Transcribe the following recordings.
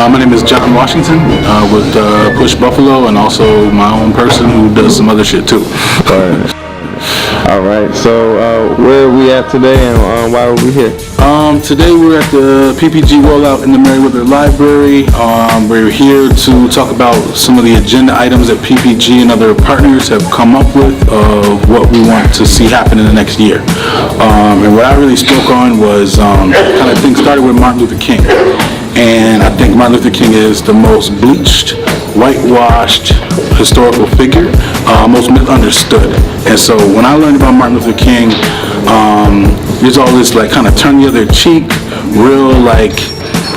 My name is John Washington with Push Buffalo, and also my own person who does some other shit too. All right. So where are we at today, and why are we here? Today we're at the PPG rollout in the Merriweather Library. We're here to talk about some of the agenda items that PPG and other partners have come up with of what we want to see happen in the next year. And what I really spoke on was kind of things started with Martin Luther King. And I think Martin Luther King is the most bleached, whitewashed historical figure, most misunderstood. And so when I learned about Martin Luther King, there's all this like kind of turn the other cheek, real like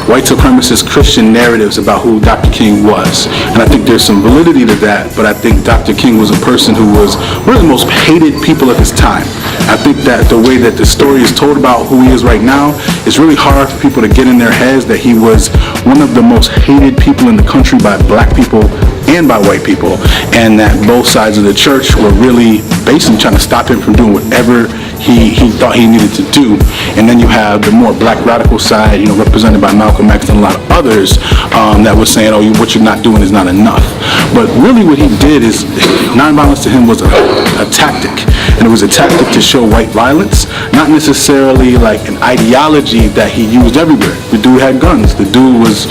white supremacist Christian narratives about who Dr. King was. And I think there's some validity to that, but I think Dr. King was a person who was one of the most hated people of his time. I think that the way that the story is told about who he is right now, it's really hard for people to get in their heads that he was one of the most hated people in the country by black people and by white people, and that both sides of the church were really basically trying to stop him from doing whatever he thought he needed to do. And then you have the more black radical side, represented by Malcolm X and a lot of others, that was saying, what you're not doing is not enough. But really what he did is, nonviolence to him was a tactic. And it was a tactic to show white violence, not necessarily like an ideology that he used everywhere. The dude had guns. The dude was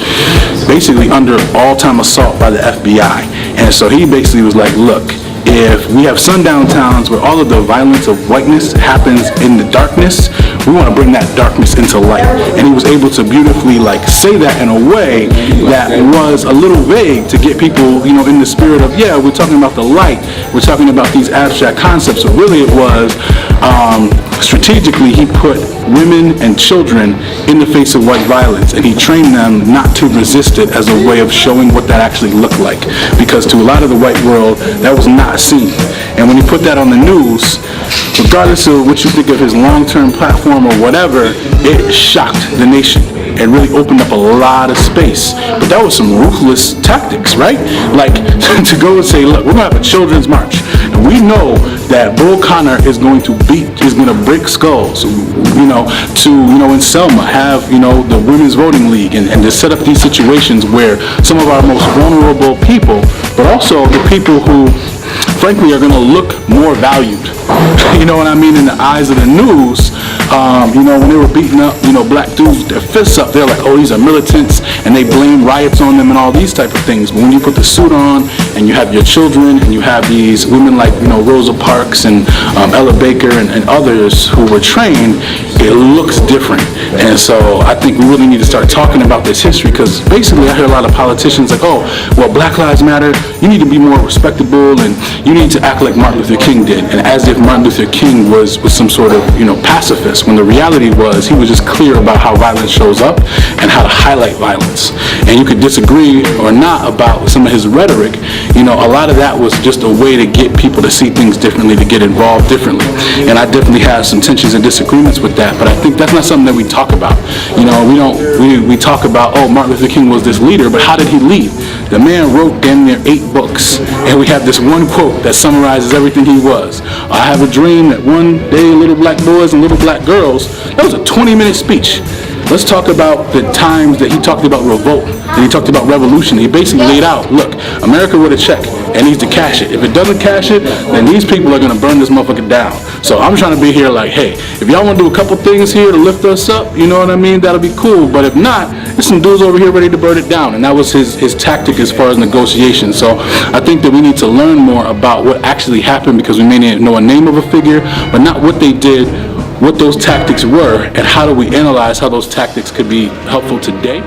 basically under all-time assault by the FBI. And so he basically was like, look, if we have sundown towns where all of the violence of whiteness happens in the darkness, we want to bring that darkness into light. And he was able to beautifully say that in a way that was a little vague to get people, in the spirit of, yeah, we're talking about the light, we're talking about these abstract concepts. But really it was, strategically he put women and children in the face of white violence, and he trained them not to resist it as a way of showing what that actually looked like, because to a lot of the white world that was not seen. And when he put that on the news, regardless of what you think of his long-term platform or whatever, it shocked the nation and really opened up a lot of space. But that was some ruthless tactics, right? Like to go and say, look, we're gonna have a children's march, and we know that Bull Connor is going to break skulls, in Selma have, the Women's Voting League, and to set up these situations where some of our most vulnerable people, but also the people who frankly are going to look more valued, in the eyes of the news. When they were beating up, black dudes with their fists up, they're like, oh, these are militants, and they blame riots on them and all these type of things. But when you put the suit on and you have your children and you have these women like, Rosa Parks and Ella Baker and others who were trained, it looks different. And so I think we really need to start talking about this history, because basically I hear a lot of politicians like, oh, well, Black Lives Matter, you need to be more respectable and you need to act like Martin Luther King did, and as if Martin Luther King was some sort of, pacifist, when the reality was he was just clear about how violence shows up and how to highlight violence. And you could disagree or not about some of his rhetoric. A lot of that was just a way to get people to see things differently, to get involved differently. And I definitely have some tensions and disagreements with that, but I think that's not something that we talk about. We talk about, oh, Martin Luther King was this leader, but how did he lead? The man wrote damn near 8 books, and we have this one quote that summarizes everything he was. I have a dream that one day little black boys and little black girls. That was a 20-minute speech. Let's talk about the times that he talked about revolt, and he talked about revolution. He basically laid out, look, America wrote a check and needs to cash it. If it doesn't cash it, then these people are going to burn this motherfucker down. So I'm trying to be here like, hey, if y'all want to do a couple things here to lift us up, that'll be cool. But if not, there's some dudes over here ready to burn it down. And that was his tactic as far as negotiation. So I think that we need to learn more about what actually happened, because we may know a name of a figure, but not what they did, what those tactics were, and how do we analyze how those tactics could be helpful today.